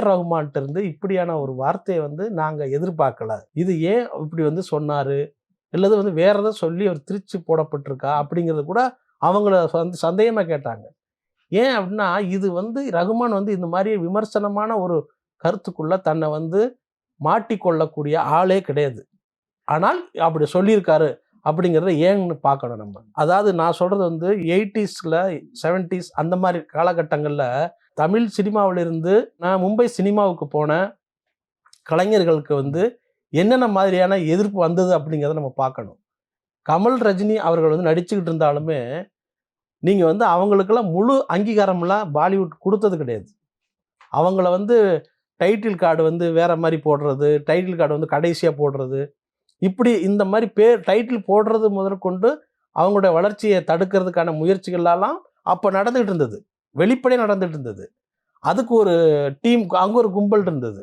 ரகுமான்ட்ட இருந்து இப்படியான ஒரு வார்த்தையை வந்து நாங்க எதிர்பார்க்கல. இது ஏன் இப்படி வந்து சொன்னாரு? இல்லது வந்து வேற ஏதோ சொல்லி அவர் திரிச்சு போடப்பட்டிருக்கா? அப்படிங்கிறது கூட அவங்கள சந்தேகமா கேட்டாங்க. ஏன் அப்படின்னா, இது வந்து ரகுமான் வந்து இந்த மாரி விமர்சனமான ஒரு கருத்துக்குள்ள தன்னை வந்து மாட்டிக்கொள்ளக்கூடிய ஆளே கிடையாது. ஆனால் அப்படி சொல்லியிருக்காரு அப்படிங்கிறத ஏன்னு பார்க்கணும் நம்ம. அதாவது நான் சொல்றது வந்து 80ஸ்ல 70ஸ் அந்த மாரி காலகட்டங்கள்ல தமிழ் சினிமாவிலிருந்து நான் மும்பை சினிமாவுக்கு போன கலைஞர்களுக்கு வந்து என்னென்ன மாதிரியான எதிர்ப்பு வந்தது அப்படிங்கிறத நம்ம பார்க்கணும். கமல், ரஜினி அவர்கள் வந்து நடிச்சுக்கிட்டு இருந்தாலுமே, நீங்க வந்து அவங்களுக்கெல்லாம் முழு அங்கீகாரம்லாம் பாலிவுட் குடுத்தது கிடையாது. அவங்கள வந்து டைட்டில் கார்டு வந்து வேற மாரி போடுறது, டைட்டில் கார்டு வந்து கடைசியா போடுறது, இப்படி இந்த மாரி டைட்டில் போடுறது முதற்கொண்டு அவங்களுடைய வளர்ச்சியை தடுக்கிறதுக்கான முயற்சிகள்லாம் அப்ப நடந்துட்டு இருந்தது. வெளிப்படையா நடந்துட்டு இருந்தது. அதுக்கு ஒரு டீம் அங்க ஒரு கும்பல் இருந்தது.